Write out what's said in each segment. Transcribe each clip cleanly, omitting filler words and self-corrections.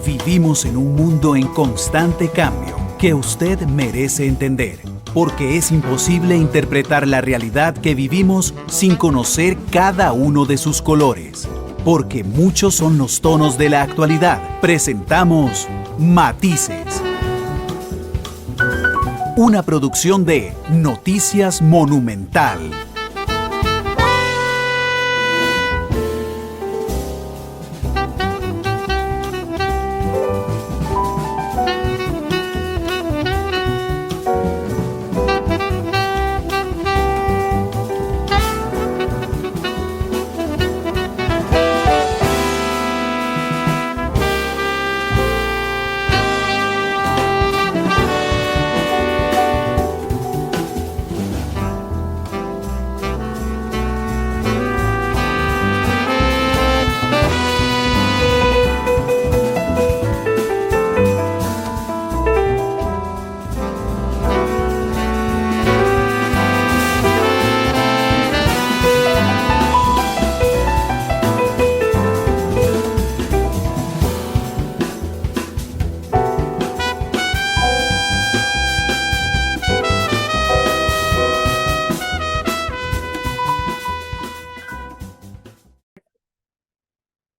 Vivimos en un mundo en constante cambio que usted merece entender, porque es imposible interpretar la realidad que vivimos sin conocer cada uno de sus colores. Porque muchos son los tonos de la actualidad. Presentamos Matices. Una producción de Noticias Monumental.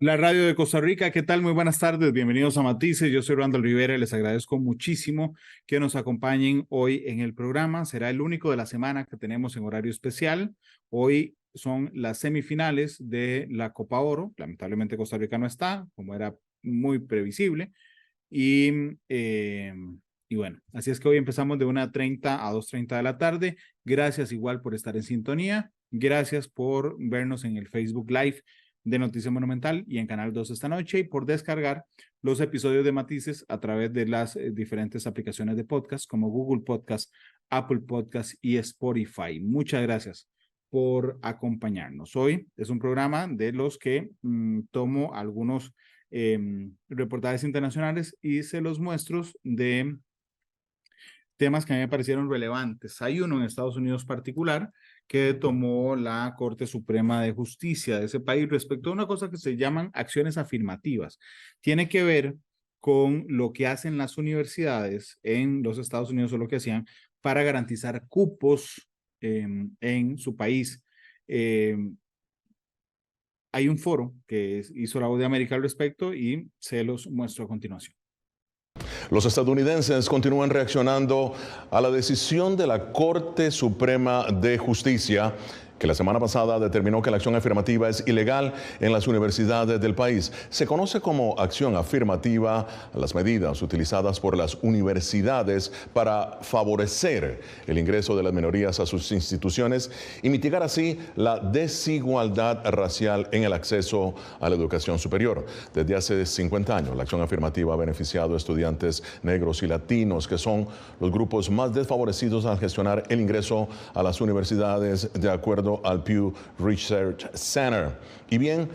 La radio de Costa Rica, ¿qué tal? Muy buenas tardes, bienvenidos a Matices. Yo soy Randall Rivera y les agradezco muchísimo que nos acompañen hoy en el programa. Será el único de la semana que tenemos en horario especial. Hoy son las semifinales de la Copa Oro. Lamentablemente Costa Rica no está, como era muy previsible. Y bueno, así es que hoy empezamos de 1:30 a 2:30 de la tarde. Gracias igual por estar en sintonía. Gracias por vernos en el Facebook Live de Noticia Monumental y en Canal 2 esta noche, y por descargar los episodios de Matices a través de las diferentes aplicaciones de podcast como Google Podcast, Apple Podcast y Spotify. Muchas gracias por acompañarnos. Hoy es un programa de los que tomo algunos reportajes internacionales y se los muestro de temas que a mí me parecieron relevantes. Hay uno en Estados Unidos particular que tomó la Corte Suprema de Justicia de ese país respecto a una cosa que se llaman acciones afirmativas. Tiene que ver con lo que hacen las universidades en los Estados Unidos o lo que hacían para garantizar cupos en su país. Hay un foro que hizo La Voz de América al respecto y se los muestro a continuación. Los estadounidenses continúan reaccionando a la decisión de la Corte Suprema de Justicia, que la semana pasada determinó que la acción afirmativa es ilegal en las universidades del país. Se conoce como acción afirmativa a las medidas utilizadas por las universidades para favorecer el ingreso de las minorías a sus instituciones y mitigar así la desigualdad racial en el acceso a la educación superior. Desde hace 50 años, la acción afirmativa ha beneficiado a estudiantes negros y latinos, que son los grupos más desfavorecidos al gestionar el ingreso a las universidades, de acuerdo al Pew Research Center. Y bien,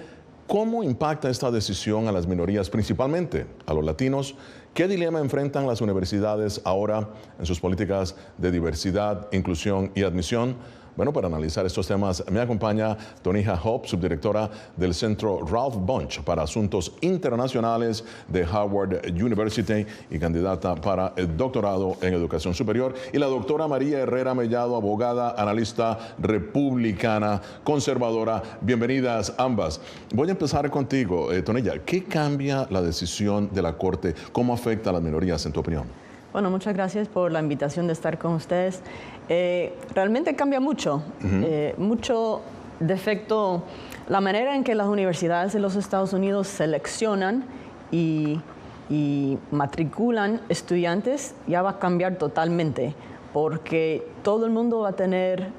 ¿cómo impacta esta decisión a las minorías, principalmente a los latinos? ¿Qué dilema enfrentan las universidades ahora en sus políticas de diversidad, inclusión y admisión? Bueno, para analizar estos temas me acompaña Tonija Hope, subdirectora del Centro Ralph Bunche para Asuntos Internacionales de Howard University y candidata para el doctorado en Educación Superior, y la doctora María Herrera Mellado, abogada, analista republicana, conservadora. Bienvenidas ambas. Voy a empezar contigo, Tonija. ¿Qué cambia la decisión de la Corte? ¿Cómo afecta a las minorías, en tu opinión? Bueno, muchas gracias por la invitación de estar con ustedes. Realmente cambia mucho, mucho de efecto la manera en que las universidades de los Estados Unidos seleccionan y matriculan estudiantes. Ya va a cambiar totalmente, porque todo el mundo va a tener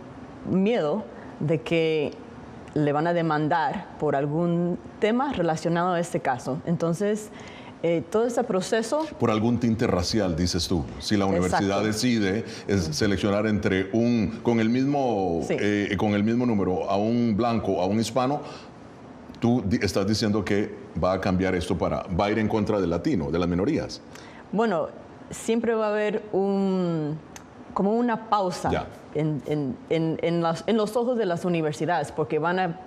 miedo de que le van a demandar por algún tema relacionado a este caso. Entonces, todo ese proceso... Por algún tinte racial, dices tú. Si la universidad decide seleccionar entre con el mismo número a un blanco, a un hispano, tú estás diciendo que va a cambiar esto va a ir en contra del latino, de las minorías. Bueno, siempre va a haber como una pausa en los ojos de las universidades, porque van a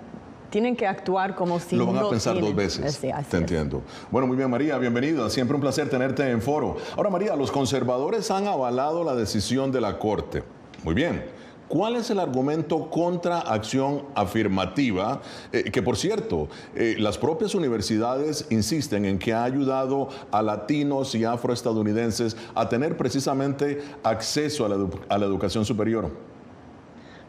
tienen que actuar como si lo van a no pensar tienen. dos veces. Sí, así Te es. entiendo. Bueno, muy bien, María, bienvenida. Siempre un placer tenerte en Foro. Ahora, María, los conservadores han avalado la decisión de la Corte. Muy bien. ¿Cuál es el argumento contra acción afirmativa? Que, por cierto, las propias universidades insisten en que ha ayudado a latinos y afroestadounidenses a tener precisamente acceso a la educación superior.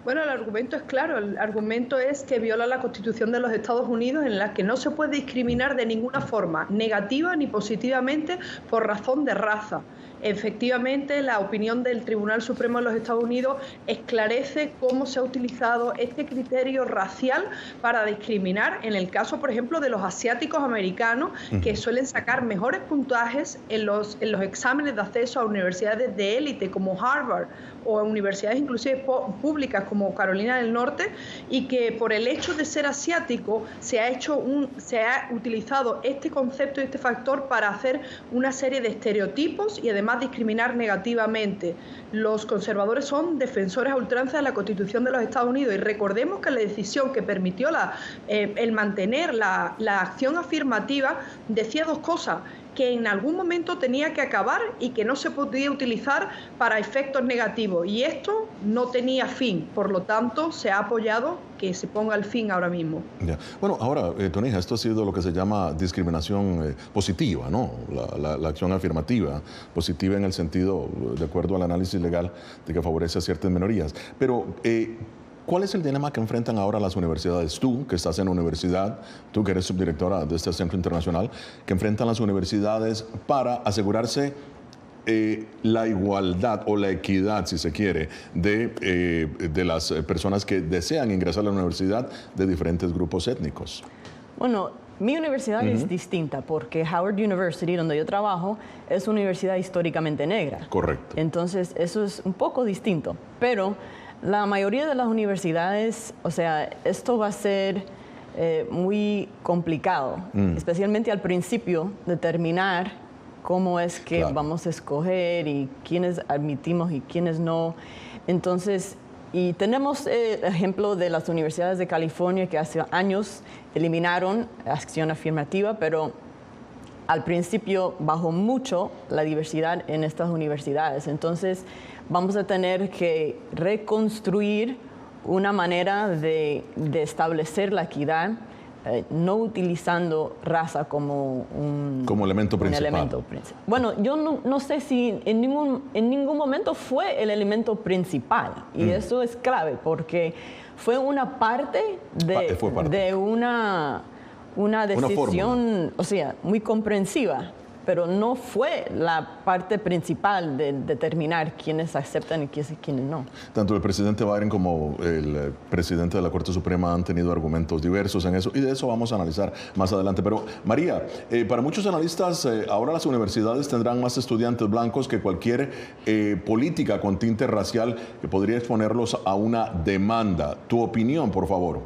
Bueno, el argumento es claro. El argumento es que viola la Constitución de los Estados Unidos, en la que no se puede discriminar de ninguna forma, negativa ni positivamente, por razón de raza. Efectivamente, la opinión del Tribunal Supremo de los Estados Unidos esclarece cómo se ha utilizado este criterio racial para discriminar, en el caso, por ejemplo, de los asiáticos americanos, que suelen sacar mejores puntajes en los exámenes de acceso a universidades de élite como Harvard, o a universidades inclusive públicas como Carolina del Norte, y que por el hecho de ser asiático se ha utilizado este concepto y este factor para hacer una serie de estereotipos y además discriminar negativamente. Los conservadores son defensores a ultranza de la Constitución de los Estados Unidos, y recordemos que la decisión que permitió el mantener la acción afirmativa decía dos cosas: que en algún momento tenía que acabar y que no se podía utilizar para efectos negativos, y esto no tenía fin. Por lo tanto, se ha apoyado que se ponga el fin ahora mismo. Ya. Bueno, ahora, Tonija, esto ha sido lo que se llama discriminación positiva, ¿no? La acción afirmativa, positiva en el sentido, de acuerdo al análisis legal, de que favorece a ciertas minorías. Pero, ¿cuál es el dilema que enfrentan ahora las universidades? Tú, que estás en la universidad, tú que eres subdirectora de este centro internacional, que enfrentan las universidades para asegurarse la igualdad o la equidad, si se quiere, de las personas que desean ingresar a la universidad de diferentes grupos étnicos. Bueno, mi universidad es distinta porque Howard University, donde yo trabajo, es una universidad históricamente negra. Correcto. Entonces, eso es un poco distinto. Pero la mayoría de las universidades, o sea, esto va a ser muy complicado, especialmente al principio, determinar cómo es que vamos a escoger y quiénes admitimos y quiénes no. Entonces, y tenemos el ejemplo de las universidades de California que hace años eliminaron acción afirmativa, pero al principio bajó mucho la diversidad en estas universidades. Entonces, vamos a tener que reconstruir una manera de establecer la equidad, no utilizando raza como como elemento principal. Bueno, yo no sé si en ningún momento fue el elemento principal, y eso es clave porque fue una parte de una decisión, o sea, muy comprensiva, pero no fue la parte principal de determinar quiénes aceptan y quiénes no. Tanto el presidente Biden como el presidente de la Corte Suprema han tenido argumentos diversos en eso, y de eso vamos a analizar más adelante. Pero, María, para muchos analistas, ahora las universidades tendrán más estudiantes blancos que cualquier política con tinte racial que podría exponerlos a una demanda. Tu opinión, por favor.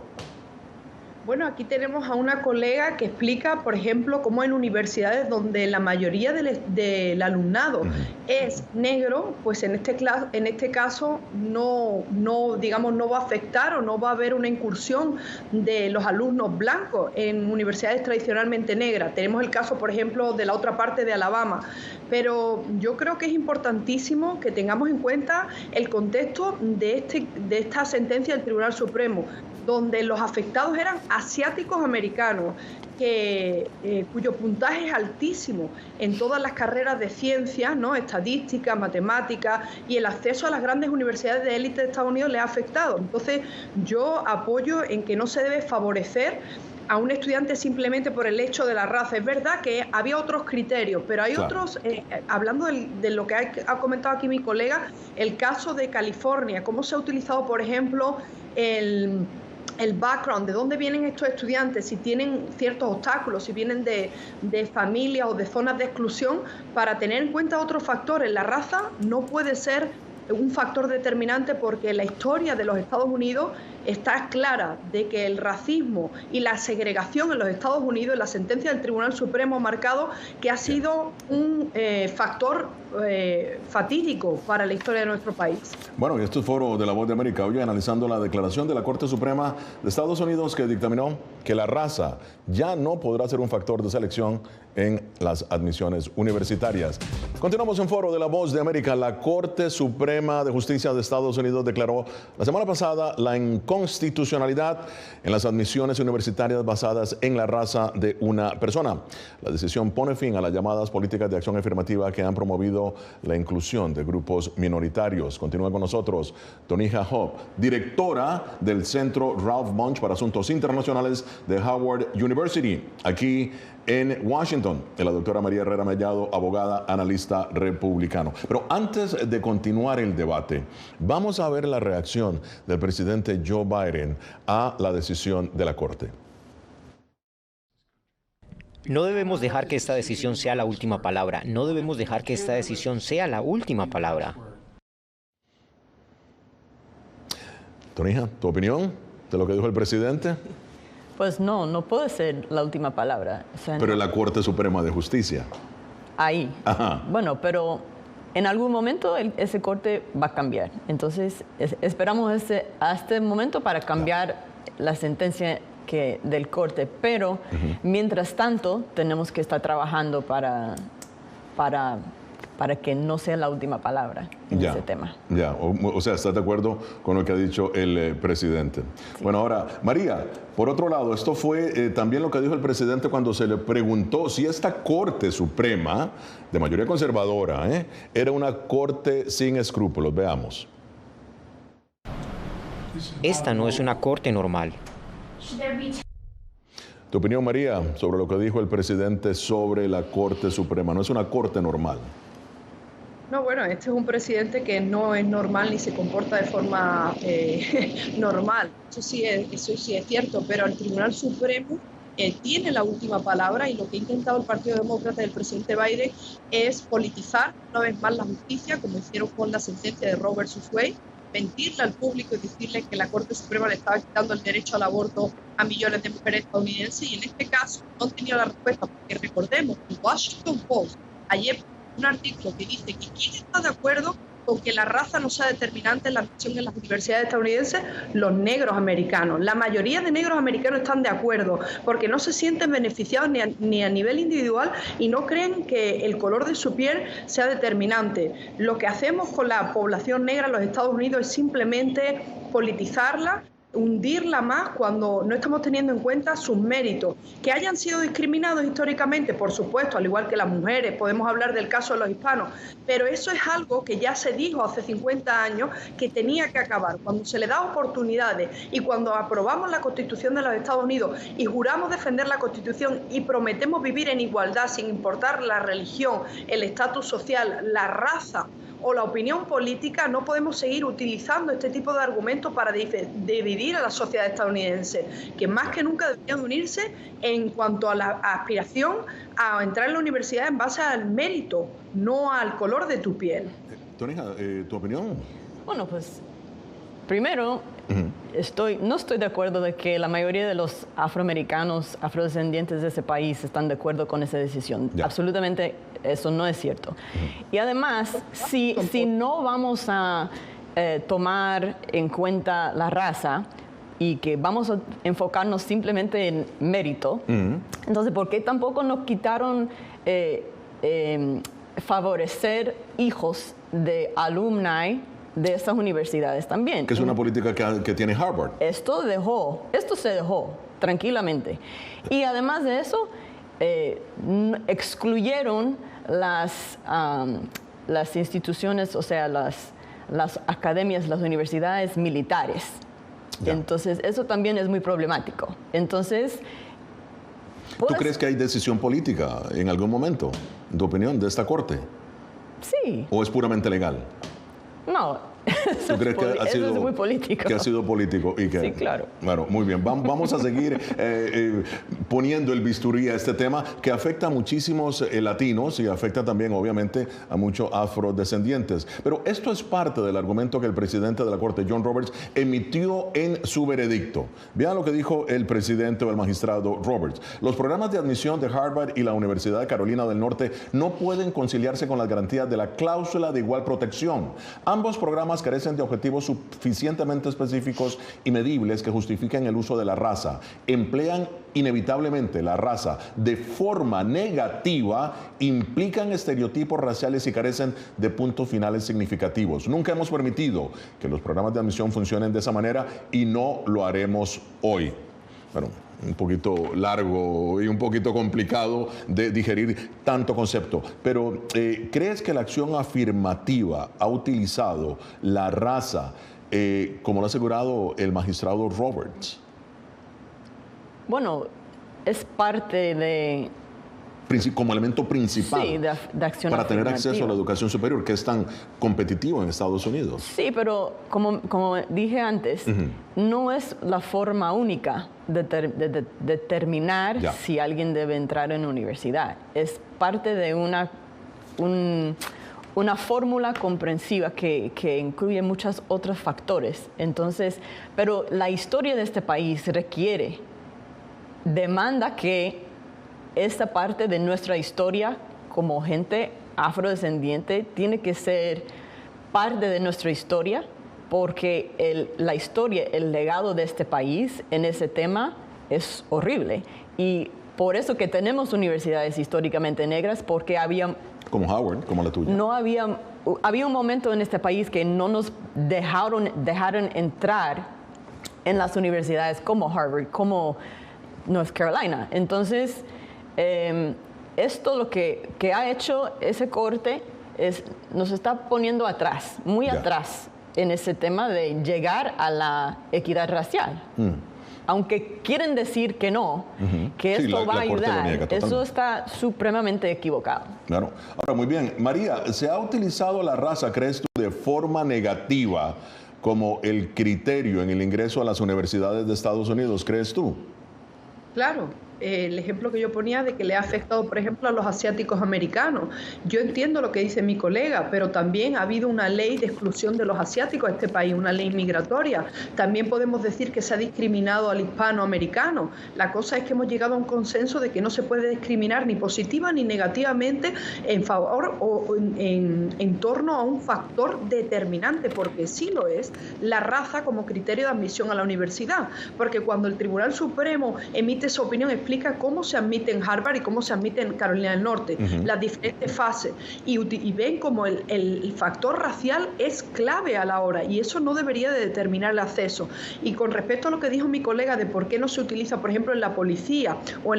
Bueno, aquí tenemos a una colega que explica, por ejemplo, cómo en universidades donde la mayoría del alumnado es negro, pues en este caso no va a afectar o no va a haber una incursión de los alumnos blancos en universidades tradicionalmente negras. Tenemos el caso, por ejemplo, de la otra parte de Alabama. Pero yo creo que es importantísimo que tengamos en cuenta el contexto de esta sentencia del Tribunal Supremo, donde los afectados eran asiáticos americanos, cuyo puntaje es altísimo en todas las carreras de ciencias, ¿no? Estadística, matemática, y el acceso a las grandes universidades de élite de Estados Unidos les ha afectado. Entonces, yo apoyo en que no se debe favorecer a un estudiante simplemente por el hecho de la raza. Es verdad que había otros criterios, pero hay otros, hablando de lo que ha comentado aquí mi colega, el caso de California, cómo se ha utilizado, por ejemplo, el background, de dónde vienen estos estudiantes, si tienen ciertos obstáculos, si vienen de familias o de zonas de exclusión, para tener en cuenta otros factores. La raza no puede ser un factor determinante porque la historia de los Estados Unidos está clara de que el racismo y la segregación en los Estados Unidos, la sentencia del Tribunal Supremo ha marcado que ha sido un factor fatídico para la historia de nuestro país. Bueno, y este es Foro de la Voz de América, hoy analizando la declaración de la Corte Suprema de Estados Unidos que dictaminó que la raza ya no podrá ser un factor de selección en las admisiones universitarias. Continuamos en Foro de la Voz de América. La Corte Suprema de Justicia de Estados Unidos declaró la semana pasada la inconstitucionalidad en las admisiones universitarias basadas en la raza de una persona. La decisión pone fin a las llamadas políticas de acción afirmativa que han promovido la inclusión de grupos minoritarios. Continúa con nosotros Tonija Hope, directora del Centro Ralph Bunche para Asuntos Internacionales de Howard University, aquí en Washington, y la doctora María Herrera Mellado, abogada, analista republicano. Pero antes de continuar el debate, vamos a ver la reacción del presidente Joe Biden a la decisión de la Corte. No debemos dejar que esta decisión sea la última palabra. No debemos dejar que esta decisión sea la última palabra. Tonija, ¿tu opinión de lo que dijo el presidente? Pues no puede ser la última palabra. O sea, pero en la Corte Suprema de Justicia. Ahí. Ajá. Bueno, pero en algún momento ese corte va a cambiar. Entonces, esperamos a este momento para cambiar la sentencia del corte. Pero, mientras tanto, tenemos que estar trabajando para que no sea la última palabra en ese tema. Ya, o sea, ¿estás de acuerdo con lo que ha dicho el presidente? Sí. Bueno, ahora, María, por otro lado, esto fue también lo que dijo el presidente cuando se le preguntó si esta Corte Suprema, de mayoría conservadora, era una corte sin escrúpulos. Veamos. Esta no es una corte normal. ¿Tu opinión, María, sobre lo que dijo el presidente sobre la Corte Suprema? No es una corte normal. No, bueno, este es un presidente que no es normal ni se comporta de forma normal. Eso sí es cierto, pero el Tribunal Supremo tiene la última palabra, y lo que ha intentado el Partido Demócrata y el presidente Biden es politizar una vez más la justicia, como hicieron con la sentencia de Roe versus Wade, mentirle al público y decirle que la Corte Suprema le estaba quitando el derecho al aborto a millones de mujeres estadounidenses, y en este caso no han tenido la respuesta, porque recordemos, el Washington Post ayer un artículo que dice que quién está de acuerdo con que la raza no sea determinante en la admisión en las universidades estadounidenses, los negros americanos. La mayoría de negros americanos están de acuerdo porque no se sienten beneficiados ni a nivel individual y no creen que el color de su piel sea determinante. Lo que hacemos con la población negra en los Estados Unidos es simplemente politizarla, hundirla más cuando no estamos teniendo en cuenta sus méritos. Que hayan sido discriminados históricamente, por supuesto, al igual que las mujeres, podemos hablar del caso de los hispanos, pero eso es algo que ya se dijo hace 50 años que tenía que acabar. Cuando se le da oportunidades y cuando aprobamos la Constitución de los Estados Unidos y juramos defender la Constitución y prometemos vivir en igualdad sin importar la religión, el estatus social, la raza o la opinión política, no podemos seguir utilizando este tipo de argumentos para dividir a la sociedad estadounidense, que más que nunca deberían unirse en cuanto a la aspiración a entrar en la universidad en base al mérito, no al color de tu piel. Tonija, ¿tu opinión? Bueno, pues primero, no estoy de acuerdo de que la mayoría de los afroamericanos, afrodescendientes de ese país están de acuerdo con esa decisión. Ya. Absolutamente eso no es cierto. Y además, si no vamos a tomar en cuenta la raza y que vamos a enfocarnos simplemente en mérito, entonces, ¿por qué tampoco nos quitaron favorecer hijos de alumni de esas universidades también? Que es una política que tiene Harvard. Esto se dejó tranquilamente. Y además de eso, excluyeron las instituciones, o sea, las academias, las universidades militares. Ya. Entonces, eso también es muy problemático. Entonces, ¿tú crees que hay decisión política en algún momento, en tu opinión, de esta corte? Sí. ¿O es puramente legal? No, ¿Tú crees que eso es muy político? Que ha sido político. Y que, sí, claro. Bueno, muy bien. Vamos a seguir poniendo el bisturí a este tema que afecta a muchísimos latinos y afecta también, obviamente, a muchos afrodescendientes. Pero esto es parte del argumento que el presidente de la Corte, John Roberts, emitió en su veredicto. Vean lo que dijo el presidente o el magistrado Roberts. Los programas de admisión de Harvard y la Universidad de Carolina del Norte no pueden conciliarse con las garantías de la cláusula de igual protección. Ambos programas carecen de objetivos suficientemente específicos y medibles que justifiquen el uso de la raza. Emplean inevitablemente la raza de forma negativa, implican estereotipos raciales y carecen de puntos finales significativos. Nunca hemos permitido que los programas de admisión funcionen de esa manera y no lo haremos hoy. Bueno, un poquito largo y un poquito complicado de digerir tanto concepto, pero ¿crees que la acción afirmativa ha utilizado la raza, como lo ha asegurado el magistrado Roberts? Bueno, es parte de... Como elemento principal, sí, de acción para tener afirmativa. acceso a la educación superior, que es tan competitivo en Estados Unidos. Sí, pero como dije antes, no es la forma única de determinar si alguien debe entrar en universidad. Es parte de una fórmula comprensiva que incluye muchos otros factores. Entonces, pero la historia de este país demanda que esta parte de nuestra historia como gente afrodescendiente tiene que ser parte de nuestra historia, porque la historia, el legado de este país en ese tema es horrible. Y por eso que tenemos universidades históricamente negras, porque había... Como Howard, como la tuya. No había un momento en este país que no nos dejaron entrar en las universidades como Harvard, como North Carolina. Entonces, esto lo que ha hecho ese corte nos está poniendo atrás, muy atrás, en ese tema de llegar a la equidad racial. Aunque quieren decir que no, que esto va a ayudar, eso está supremamente equivocado. Claro. Ahora, muy bien. María, ¿se ha utilizado la raza, crees tú, de forma negativa como el criterio en el ingreso a las universidades de Estados Unidos, crees tú? Claro. El ejemplo que yo ponía de que le ha afectado, por ejemplo, a los asiáticos americanos. Yo entiendo lo que dice mi colega, pero también ha habido una ley de exclusión de los asiáticos en este país, una ley migratoria. También podemos decir que se ha discriminado al hispanoamericano. La cosa es que hemos llegado a un consenso de que no se puede discriminar ni positiva ni negativamente en favor o en torno a un factor determinante, porque sí lo es, la raza como criterio de admisión a la universidad. Porque cuando el Tribunal Supremo emite su opinión, explica cómo se admite en Harvard y cómo se admite en Carolina del Norte, las diferentes fases, y ven como el factor racial es clave a la hora, y eso no debería de determinar el acceso. Y con respecto a lo que dijo mi colega de por qué no se utiliza, por ejemplo, en la policía o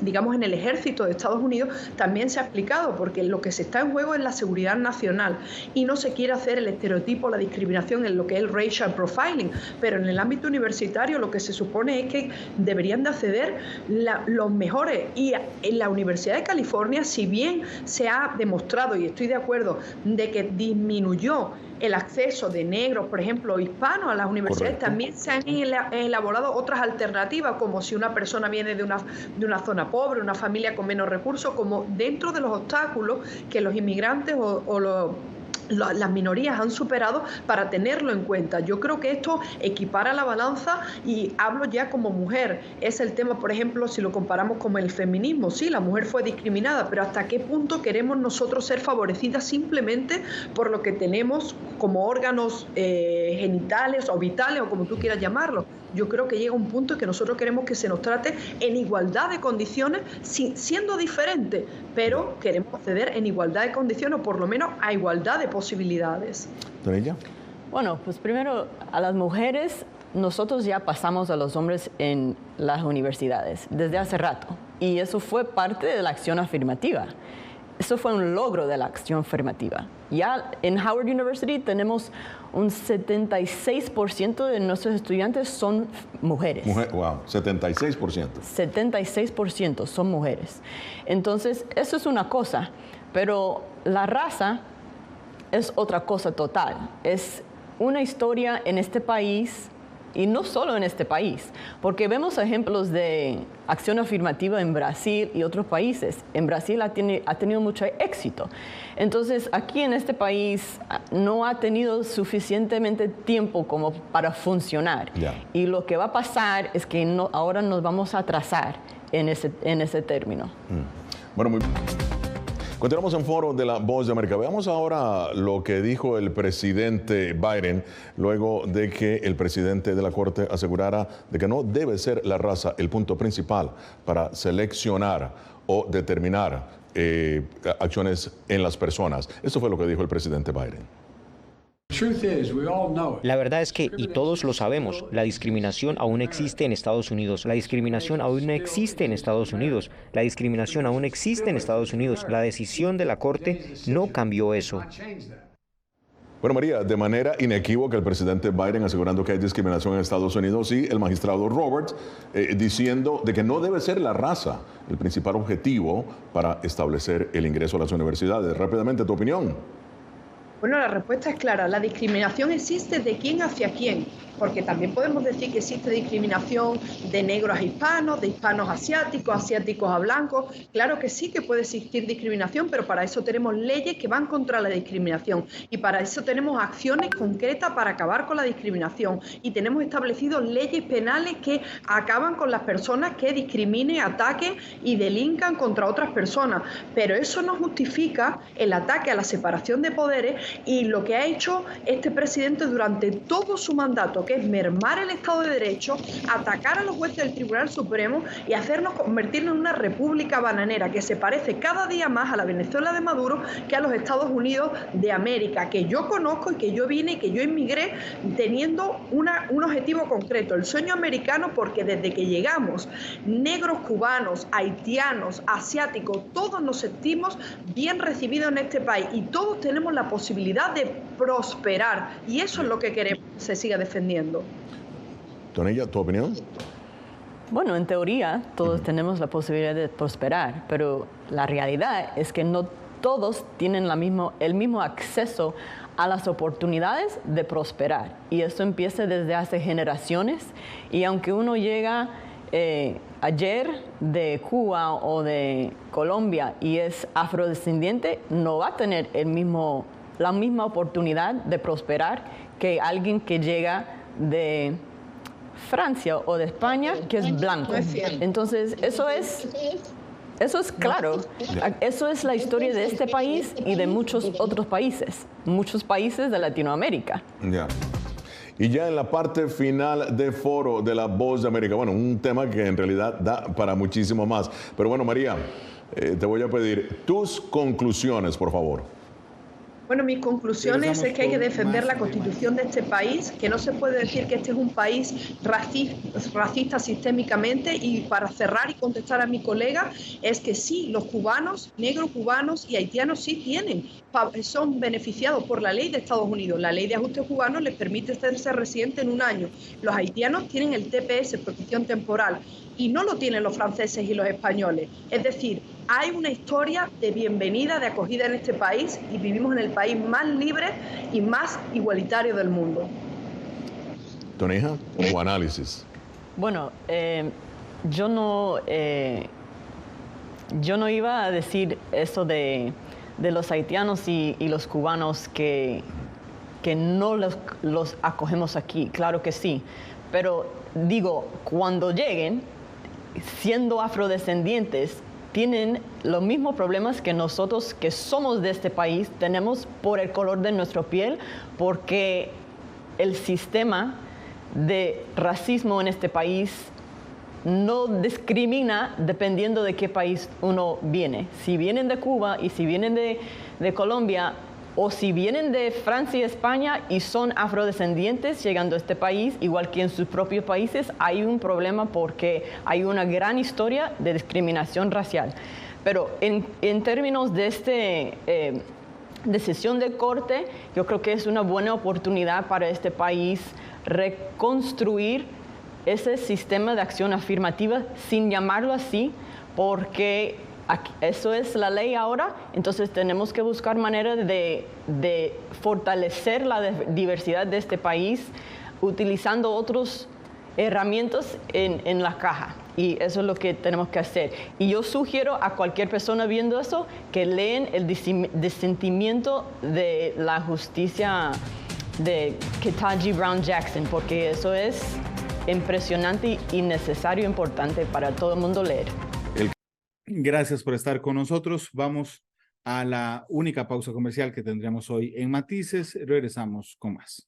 digamos en el ejército de Estados Unidos, también se ha explicado, porque lo que se está en juego es la seguridad nacional y no se quiere hacer el estereotipo, la discriminación en lo que es el racial profiling, pero en el ámbito universitario lo que se supone es que deberían de acceder los mejores, y en la Universidad de California, si bien se ha demostrado, y estoy de acuerdo, de que disminuyó el acceso de negros, por ejemplo, hispanos a las universidades, también se han elaborado otras alternativas, como si una persona viene de una zona pobre, una familia con menos recursos, como dentro de los obstáculos que los inmigrantes las minorías han superado para tenerlo en cuenta. Yo creo que esto equipara la balanza, y hablo ya como mujer. Es el tema, por ejemplo, si lo comparamos con el feminismo. Sí, la mujer fue discriminada, pero ¿hasta qué punto queremos nosotros ser favorecidas simplemente por lo que tenemos como órganos genitales o vitales, o como tú quieras llamarlo? Yo creo que llega un punto en que nosotros queremos que se nos trate en igualdad de condiciones, siendo diferente, pero queremos acceder en igualdad de condiciones, o por lo menos a igualdad de posibilidades. ¿Ella? Bueno, pues primero, a las mujeres, nosotros ya pasamos a los hombres en las universidades desde hace rato, y eso fue parte de la acción afirmativa. Eso fue un logro de la acción afirmativa. Ya en Howard University tenemos un 76% de nuestros estudiantes son mujeres. Wow, 76%. 76% son mujeres. Entonces, eso es una cosa, pero la raza es otra cosa total. Es una historia en este país Y no solo en este país, porque vemos ejemplos de acción afirmativa en Brasil y otros países. En Brasil ha tenido mucho éxito. Entonces, aquí en este país no ha tenido suficientemente tiempo como para funcionar. Y lo que va a pasar es que ahora nos vamos a atrasar en ese término. Bueno, muy bien. Continuamos en Foro de la Voz de América. Veamos ahora lo que dijo el presidente Biden luego de que el presidente de la Corte asegurara de que no debe ser la raza el punto principal para seleccionar o determinar acciones en las personas. Eso fue lo que dijo el presidente Biden. La verdad es que, y todos lo sabemos, la discriminación aún existe en Estados Unidos. La discriminación aún existe en Estados Unidos. La discriminación aún existe en Estados Unidos. La decisión de la Corte no cambió eso. Bueno, María, de manera inequívoca el presidente Biden asegurando que hay discriminación en Estados Unidos y el magistrado Roberts diciendo de que no debe ser la raza el principal objetivo para establecer el ingreso a las universidades. Rápidamente, tu opinión. Bueno, la respuesta es clara. La discriminación existe de quién hacia quién, porque también podemos decir que existe discriminación de negros a hispanos, de hispanos a asiáticos, asiáticos a blancos. Claro que sí que puede existir discriminación, pero para eso tenemos leyes que van contra la discriminación y para eso tenemos acciones concretas para acabar con la discriminación y tenemos establecido leyes penales que acaban con las personas que discriminen, ataquen y delincan contra otras personas. Pero eso no justifica el ataque a la separación de poderes y lo que ha hecho este presidente durante todo su mandato, que es mermar el Estado de Derecho, atacar a los jueces del Tribunal Supremo y hacernos convertirnos en una república bananera que se parece cada día más a la Venezuela de Maduro que a los Estados Unidos de América, que yo conozco y que yo vine y que yo inmigré teniendo un objetivo concreto, el sueño americano, porque desde que llegamos, negros, cubanos, haitianos, asiáticos, todos nos sentimos bien recibidos en este país y todos tenemos la posibilidad de prosperar y eso es lo que queremos que se siga defendiendo. Tonella, ¿tu opinión? Bueno, en teoría todos tenemos la posibilidad de prosperar, pero la realidad es que no todos tienen el mismo acceso a las oportunidades de prosperar y eso empieza desde hace generaciones y aunque uno llega ayer de Cuba o de Colombia y es afrodescendiente, no va a tener la misma oportunidad de prosperar que alguien que llega de Francia o de España, que es blanco. Entonces, eso es claro. Eso es la historia de este país y de muchos otros países de Latinoamérica. Ya. Y ya en la parte final de Foro de la Voz de América, bueno, un tema que en realidad da para muchísimo más. Pero bueno, María, te voy a pedir tus conclusiones, por favor. Bueno, mis conclusiones es que hay que defender la Constitución de este país, que no se puede decir que este es un país racista sistémicamente y para cerrar y contestar a mi colega es que sí, los cubanos, negros cubanos y haitianos sí son beneficiados por la ley de Estados Unidos. La ley de ajuste cubano les permite ser residente en un año. Los haitianos tienen el TPS, protección temporal, y no lo tienen los franceses y los españoles. Es decir, hay una historia de bienvenida, de acogida en este país y vivimos en el país más libre y más igualitario del mundo. Tonella, tu análisis. Bueno, yo no iba a decir eso de los haitianos y los cubanos que no los acogemos aquí, claro que sí, pero digo, cuando lleguen, siendo afrodescendientes, tienen los mismos problemas que nosotros que somos de este país tenemos por el color de nuestra piel, porque el sistema de racismo en este país no discrimina dependiendo de qué país uno viene. Si vienen de Cuba y si vienen de Colombia o si vienen de Francia y España y son afrodescendientes llegando a este país, igual que en sus propios países, hay un problema porque hay una gran historia de discriminación racial. Pero en términos de esta decisión de corte, yo creo que es una buena oportunidad para este país reconstruir ese sistema de acción afirmativa sin llamarlo así, porque eso es la ley ahora, entonces tenemos que buscar maneras de fortalecer la diversidad de este país utilizando otras herramientas en la caja. Y eso es lo que tenemos que hacer. Y yo sugiero a cualquier persona viendo eso que leen el disentimiento de la justicia de Ketanji Brown Jackson, porque eso es impresionante y necesario, importante para todo el mundo leer. Gracias por estar con nosotros. Vamos a la única pausa comercial que tendremos hoy en Matices. Regresamos con más.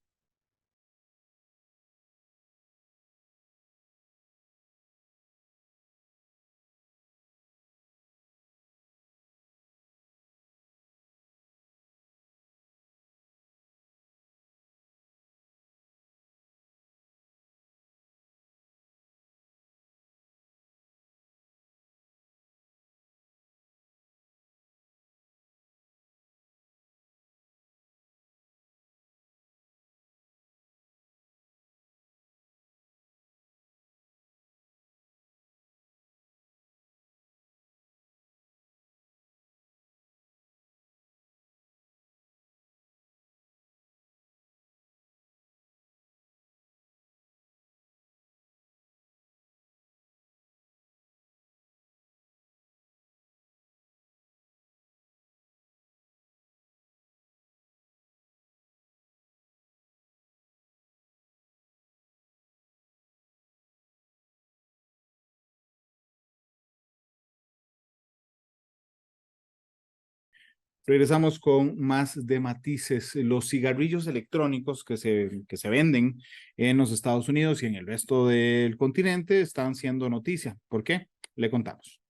Regresamos con más de Matices. Los cigarrillos electrónicos que se venden en los Estados Unidos y en el resto del continente están siendo noticia. ¿Por qué? Le contamos.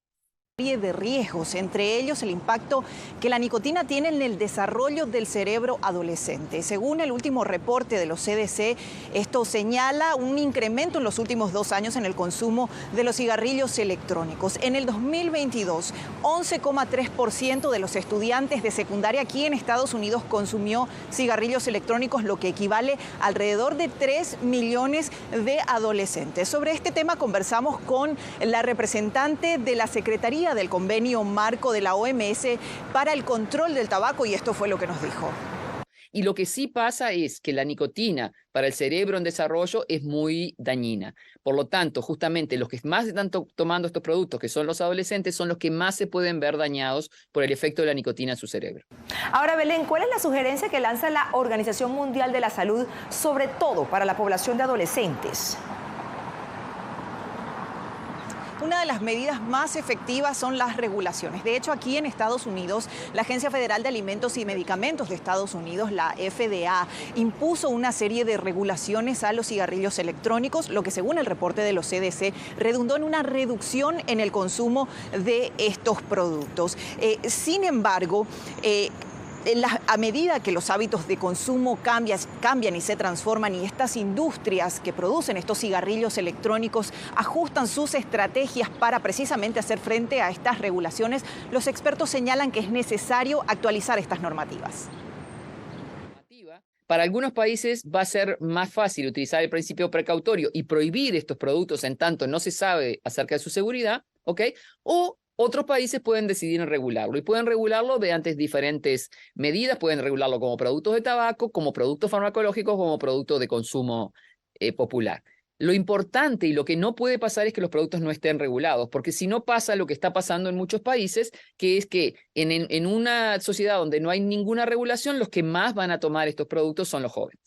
De riesgos, entre ellos el impacto que la nicotina tiene en el desarrollo del cerebro adolescente. Según el último reporte de los CDC, esto señala un incremento en los últimos 2 años en el consumo de los cigarrillos electrónicos. En el 2022, 11,3% de los estudiantes de secundaria aquí en Estados Unidos consumió cigarrillos electrónicos, lo que equivale a alrededor de 3 millones de adolescentes. Sobre este tema conversamos con la representante de la Secretaría del Convenio Marco de la OMS para el control del tabaco, y esto fue lo que nos dijo. Y lo que sí pasa es que la nicotina para el cerebro en desarrollo es muy dañina. Por lo tanto, justamente los que más están tomando estos productos, que son los adolescentes, son los que más se pueden ver dañados por el efecto de la nicotina en su cerebro. Ahora, Belén, ¿cuál es la sugerencia que lanza la Organización Mundial de la Salud, sobre todo para la población de adolescentes? Una de las medidas más efectivas son las regulaciones. De hecho, aquí en Estados Unidos, la Agencia Federal de Alimentos y Medicamentos de Estados Unidos, la FDA, impuso una serie de regulaciones a los cigarrillos electrónicos, lo que según el reporte de los CDC redundó en una reducción en el consumo de estos productos. Sin embargo, a medida que los hábitos de consumo cambian y se transforman, y estas industrias que producen estos cigarrillos electrónicos ajustan sus estrategias para precisamente hacer frente a estas regulaciones, los expertos señalan que es necesario actualizar estas normativas. Para algunos países va a ser más fácil utilizar el principio precautorio y prohibir estos productos en tanto no se sabe acerca de su seguridad, ¿ok? O otros países pueden decidir en regularlo, y pueden regularlo mediante diferentes medidas. Pueden regularlo como productos de tabaco, como productos farmacológicos, como productos de consumo popular. Lo importante y lo que no puede pasar es que los productos no estén regulados, porque si no pasa lo que está pasando en muchos países, que es que en una sociedad donde no hay ninguna regulación, los que más van a tomar estos productos son los jóvenes.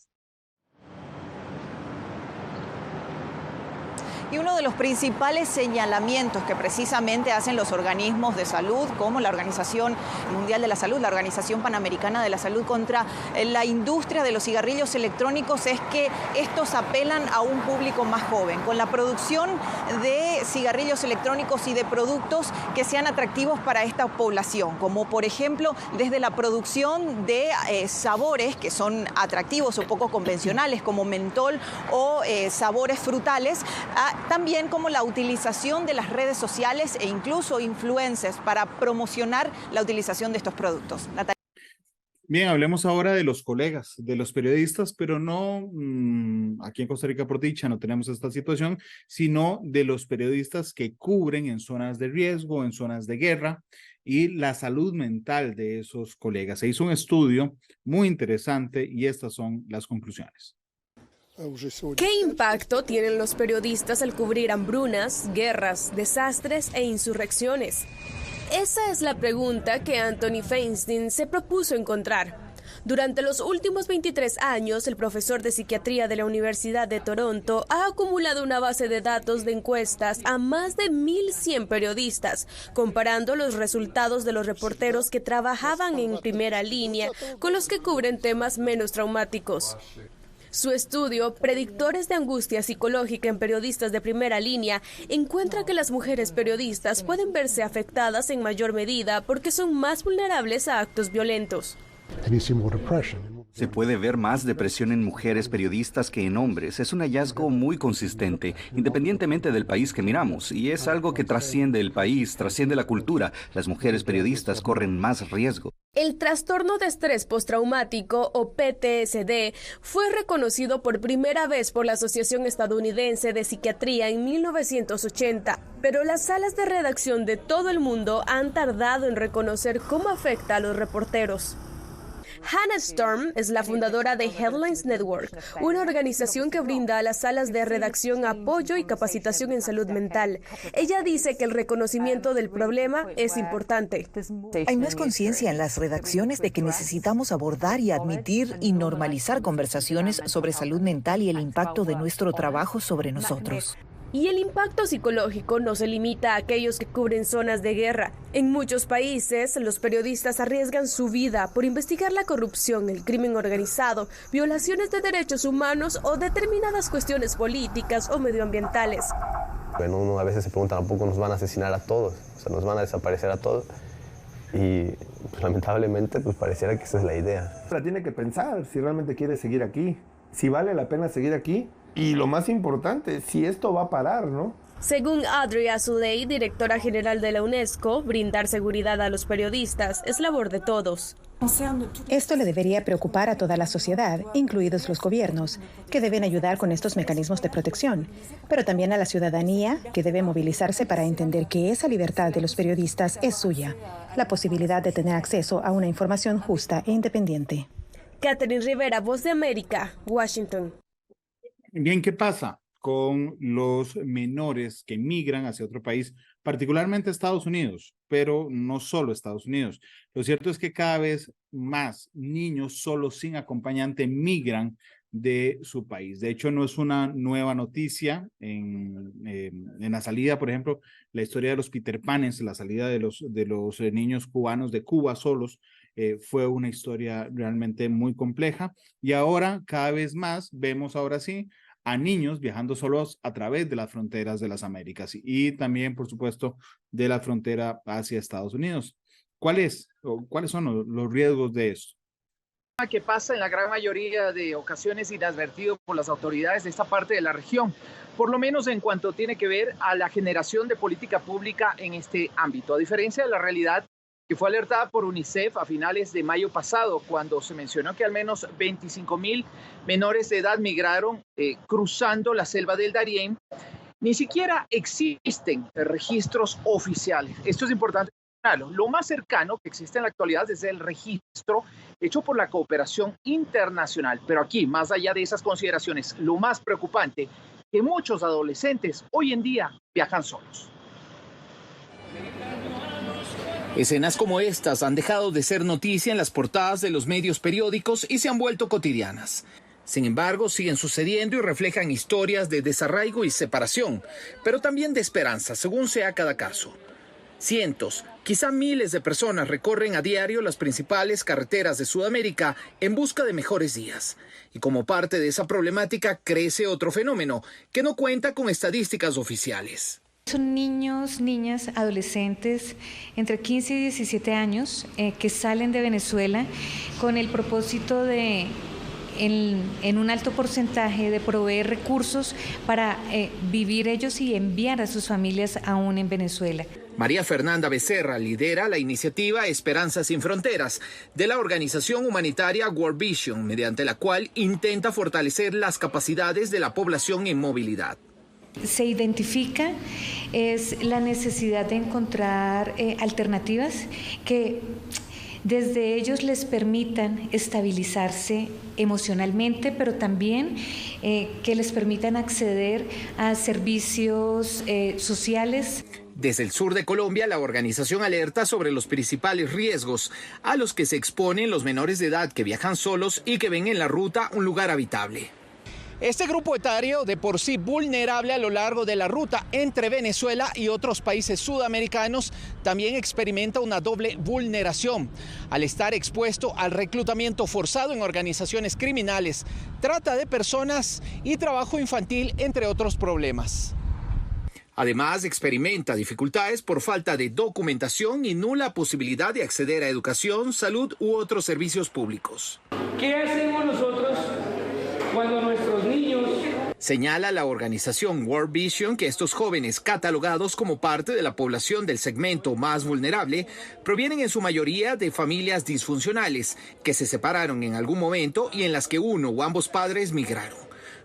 Y uno de los principales señalamientos que precisamente hacen los organismos de salud, como la Organización Mundial de la Salud, la Organización Panamericana de la Salud, contra la industria de los cigarrillos electrónicos, es que estos apelan a un público más joven, con la producción de cigarrillos electrónicos y de productos que sean atractivos para esta población, como por ejemplo desde la producción de sabores que son atractivos o poco convencionales, como mentol o sabores frutales, también como la utilización de las redes sociales e incluso influencers para promocionar la utilización de estos productos. Natalia. Bien, hablemos ahora de los colegas, de los periodistas, pero no aquí en Costa Rica, por dicha, no tenemos esta situación, sino de los periodistas que cubren en zonas de riesgo, en zonas de guerra, y la salud mental de esos colegas. Se hizo un estudio muy interesante y estas son las conclusiones. ¿Qué impacto tienen los periodistas al cubrir hambrunas, guerras, desastres e insurrecciones? Esa es la pregunta que Anthony Feinstein se propuso encontrar. Durante los últimos 23 años, el profesor de psiquiatría de la Universidad de Toronto ha acumulado una base de datos de encuestas a más de 1.100 periodistas, comparando los resultados de los reporteros que trabajaban en primera línea con los que cubren temas menos traumáticos. Su estudio, Predictores de Angustia Psicológica en Periodistas de Primera Línea, encuentra que las mujeres periodistas pueden verse afectadas en mayor medida porque son más vulnerables a actos violentos. Se puede ver más depresión en mujeres periodistas que en hombres. Es un hallazgo muy consistente, independientemente del país que miramos, y es algo que trasciende el país, trasciende la cultura. Las mujeres periodistas corren más riesgo. El trastorno de estrés postraumático, o PTSD, fue reconocido por primera vez por la Asociación Estadounidense de Psiquiatría en 1980, pero las salas de redacción de todo el mundo han tardado en reconocer cómo afecta a los reporteros. Hannah Storm es la fundadora de Headlines Network, una organización que brinda a las salas de redacción apoyo y capacitación en salud mental. Ella dice que el reconocimiento del problema es importante. Hay más conciencia en las redacciones de que necesitamos abordar y admitir y normalizar conversaciones sobre salud mental y el impacto de nuestro trabajo sobre nosotros. Y el impacto psicológico no se limita a aquellos que cubren zonas de guerra. En muchos países, los periodistas arriesgan su vida por investigar la corrupción, el crimen organizado, violaciones de derechos humanos o determinadas cuestiones políticas o medioambientales. Bueno, uno a veces se pregunta, ¿tampoco nos van a asesinar a todos? O sea, nos van a desaparecer a todos. Y pues, lamentablemente pues pareciera que esa es la idea. Tiene que pensar si realmente quiere seguir aquí, si vale la pena seguir aquí. Y lo más importante, si esto va a parar, ¿no? Según Audrey Azoulay, directora general de la UNESCO, brindar seguridad a los periodistas es labor de todos. Esto le debería preocupar a toda la sociedad, incluidos los gobiernos, que deben ayudar con estos mecanismos de protección, pero también a la ciudadanía, que debe movilizarse para entender que esa libertad de los periodistas es suya, la posibilidad de tener acceso a una información justa e independiente. Catherine Rivera, Voz de América, Washington. Bien, ¿qué pasa con los menores que migran hacia otro país, particularmente Estados Unidos, pero no solo Estados Unidos? Lo cierto es que cada vez más niños solos sin acompañante migran de su país. De hecho, no es una nueva noticia. En la salida, por ejemplo, la historia de los Peter Panes, la salida de los niños cubanos de Cuba solos, fue una historia realmente muy compleja. Y ahora, cada vez más, vemos ahora sí a niños viajando solos a través de las fronteras de las Américas y también, por supuesto, de la frontera hacia Estados Unidos. ¿Cuáles son los riesgos de esto? Que pasa en la gran mayoría de ocasiones inadvertido por las autoridades de esta parte de la región, por lo menos en cuanto tiene que ver a la generación de política pública en este ámbito, a diferencia de la realidad que fue alertada por UNICEF a finales de mayo pasado, cuando se mencionó que al menos 25,000 menores de edad migraron cruzando la selva del Darién. Ni siquiera existen registros oficiales. Esto es importante. Lo más cercano que existe en la actualidad es el registro hecho por la cooperación internacional. Pero aquí, más allá de esas consideraciones, lo más preocupante, que muchos adolescentes hoy en día viajan solos. Escenas como estas han dejado de ser noticia en las portadas de los medios periódicos y se han vuelto cotidianas. Sin embargo, siguen sucediendo y reflejan historias de desarraigo y separación, pero también de esperanza, según sea cada caso. Cientos, quizá miles de personas recorren a diario las principales carreteras de Sudamérica en busca de mejores días. Y como parte de esa problemática crece otro fenómeno que no cuenta con estadísticas oficiales. Son niños, niñas, adolescentes entre 15 y 17 años que salen de Venezuela con el propósito de, en un alto porcentaje, de proveer recursos para vivir ellos y enviar a sus familias aún en Venezuela. María Fernanda Becerra lidera la iniciativa Esperanza Sin Fronteras de la organización humanitaria World Vision, mediante la cual intenta fortalecer las capacidades de la población en movilidad. Se identifica es la necesidad de encontrar alternativas que desde ellos les permitan estabilizarse emocionalmente, pero también que les permitan acceder a servicios sociales. Desde el sur de Colombia, la organización alerta sobre los principales riesgos a los que se exponen los menores de edad que viajan solos y que ven en la ruta un lugar habitable. Este grupo etario, de por sí vulnerable a lo largo de la ruta entre Venezuela y otros países sudamericanos, también experimenta una doble vulneración al estar expuesto al reclutamiento forzado en organizaciones criminales, trata de personas y trabajo infantil, entre otros problemas. Además, experimenta dificultades por falta de documentación y nula posibilidad de acceder a educación, salud u otros servicios públicos. ¿Qué hacemos nosotros cuando nuestros niños... Señala la organización World Vision que estos jóvenes, catalogados como parte de la población del segmento más vulnerable, provienen en su mayoría de familias disfuncionales que se separaron en algún momento y en las que uno o ambos padres migraron.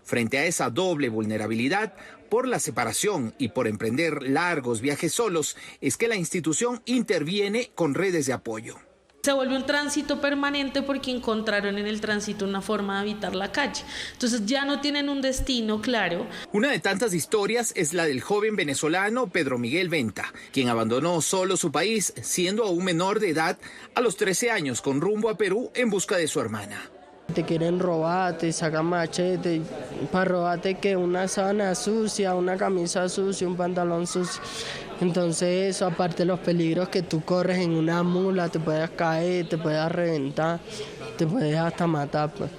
Frente a esa doble vulnerabilidad, por la separación y por emprender largos viajes solos, es que la institución interviene con redes de apoyo. Se vuelve un tránsito permanente porque encontraron en el tránsito una forma de habitar la calle. Entonces ya no tienen un destino claro. Una de tantas historias es la del joven venezolano Pedro Miguel Venta, quien abandonó solo su país, siendo aún menor de edad, a los 13 años con rumbo a Perú en busca de su hermana. Te quieren robar, te sacan machete para robarte que una sábana sucia, una camisa sucia, un pantalón sucio. Entonces eso, aparte de los peligros que tú corres en una mula, te puedes caer, te puedes reventar, te puedes hasta matar, pues.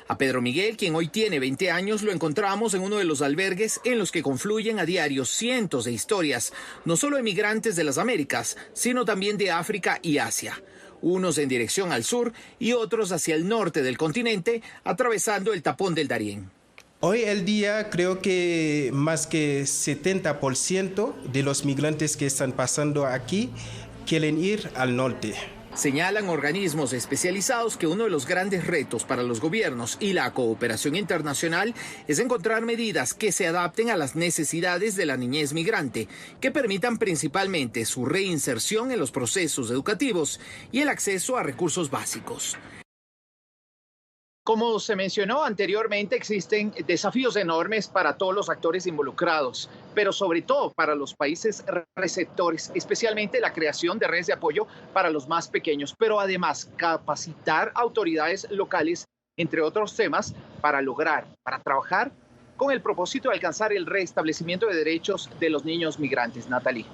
A Pedro Miguel, quien hoy tiene 20 años, lo encontramos en uno de los albergues en los que confluyen a diario cientos de historias, no solo de migrantes de las Américas, sino también de África y Asia. Unos en dirección al sur y otros hacia el norte del continente, atravesando el tapón del Darién. Hoy el día creo que más que 70% de los migrantes que están pasando aquí quieren ir al norte. Señalan organismos especializados que uno de los grandes retos para los gobiernos y la cooperación internacional es encontrar medidas que se adapten a las necesidades de la niñez migrante, que permitan principalmente su reinserción en los procesos educativos y el acceso a recursos básicos. Como se mencionó anteriormente, existen desafíos enormes para todos los actores involucrados, pero sobre todo para los países receptores, especialmente la creación de redes de apoyo para los más pequeños, pero además capacitar autoridades locales, entre otros temas, para trabajar con el propósito de alcanzar el restablecimiento de derechos de los niños migrantes. Natalie.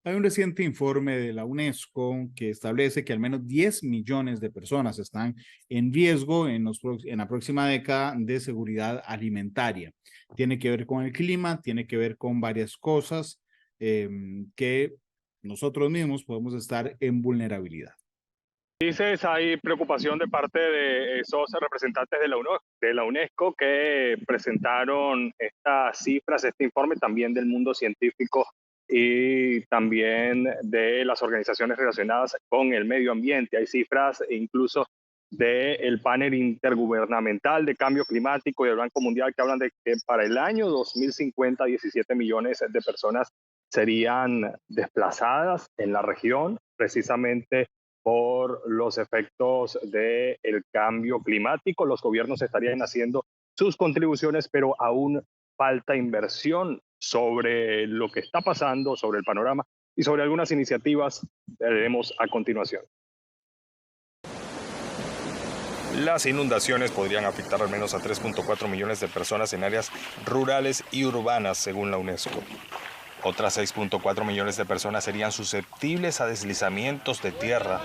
Hay un reciente informe de la UNESCO que establece que al menos 10 millones de personas están en riesgo en la próxima década de seguridad alimentaria. Tiene que ver con el clima, tiene que ver con varias cosas que nosotros mismos podemos estar en vulnerabilidad. Dices, hay preocupación de parte de esos representantes de la UNESCO que presentaron estas cifras, este informe también del mundo científico y también de las organizaciones relacionadas con el medio ambiente. Hay cifras incluso del panel intergubernamental de cambio climático y del Banco Mundial que hablan de que para el año 2050 17 millones de personas serían desplazadas en la región precisamente por los efectos del cambio climático. Los gobiernos estarían haciendo sus contribuciones, pero aún falta inversión sobre lo que está pasando, sobre el panorama y sobre algunas iniciativas que veremos a continuación. Las inundaciones podrían afectar al menos a 3.4 millones de personas en áreas rurales y urbanas, según la UNESCO. Otras 6.4 millones de personas serían susceptibles a deslizamientos de tierra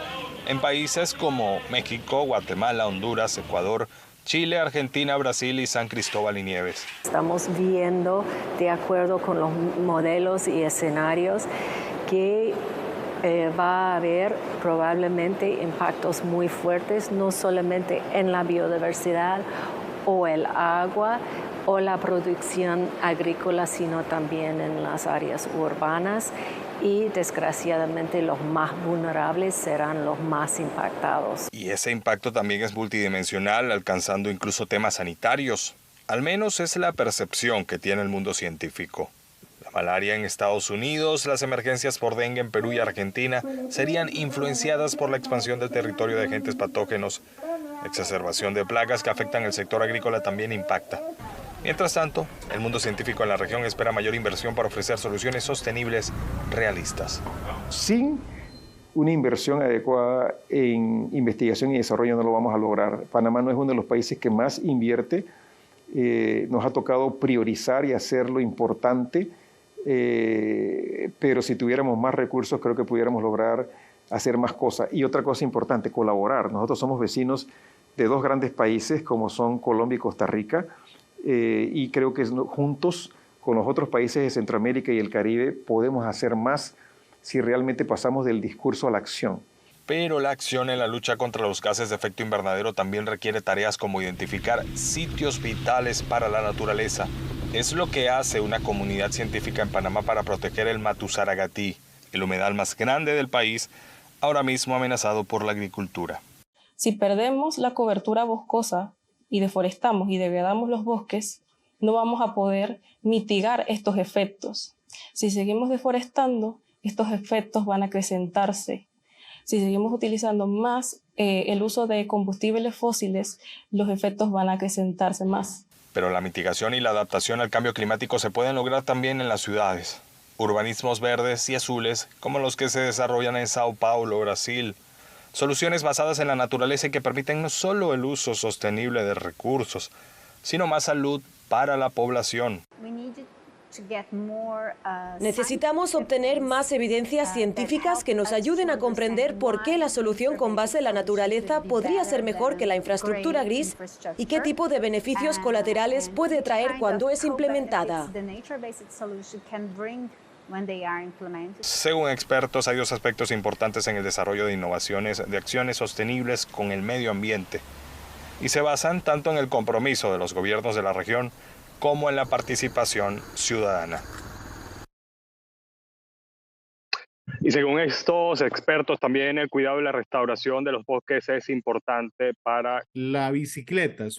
en países como México, Guatemala, Honduras, Ecuador, Chile, Argentina, Brasil y San Cristóbal y Nieves. Estamos viendo, de acuerdo con los modelos y escenarios, que va a haber probablemente impactos muy fuertes, no solamente en la biodiversidad o el agua o la producción agrícola, sino también en las áreas urbanas. Y desgraciadamente los más vulnerables serán los más impactados. Y ese impacto también es multidimensional, alcanzando incluso temas sanitarios. Al menos es la percepción que tiene el mundo científico. La malaria en Estados Unidos, las emergencias por dengue en Perú y Argentina serían influenciadas por la expansión del territorio de agentes patógenos. La exacerbación de plagas que afectan el sector agrícola también impacta. Mientras tanto, el mundo científico en la región espera mayor inversión para ofrecer soluciones sostenibles realistas. Sin una inversión adecuada en investigación y desarrollo no lo vamos a lograr. Panamá no es uno de los países que más invierte. Nos ha tocado priorizar y hacerlo importante, pero si tuviéramos más recursos creo que pudiéramos lograr hacer más cosas. Y otra cosa importante, colaborar. Nosotros somos vecinos de dos grandes países como son Colombia y Costa Rica, y creo que juntos con los otros países de Centroamérica y el Caribe podemos hacer más si realmente pasamos del discurso a la acción. Pero la acción en la lucha contra los gases de efecto invernadero también requiere tareas como identificar sitios vitales para la naturaleza. Es lo que hace una comunidad científica en Panamá para proteger el Matusaragatí, el humedal más grande del país, ahora mismo amenazado por la agricultura. Si perdemos la cobertura boscosa y deforestamos y degradamos los bosques, no vamos a poder mitigar estos efectos. Si seguimos deforestando, estos efectos van a acrecentarse. Si seguimos utilizando más el uso de combustibles fósiles, los efectos van a acrecentarse más. Pero la mitigación y la adaptación al cambio climático se pueden lograr también en las ciudades. Urbanismos verdes y azules, como los que se desarrollan en Sao Paulo, Brasil. Soluciones basadas en la naturaleza y que permiten no solo el uso sostenible de recursos, sino más salud para la población. Necesitamos obtener más evidencias científicas que nos ayuden a comprender por qué la solución con base en la naturaleza podría ser mejor que la infraestructura gris y qué tipo de beneficios colaterales puede traer cuando es implementada. Según expertos, hay dos aspectos importantes en el desarrollo de innovaciones de acciones sostenibles con el medio ambiente y se basan tanto en el compromiso de los gobiernos de la región como en la participación ciudadana. Y según estos expertos, también el cuidado y la restauración de los bosques es importante para... La bicicleta es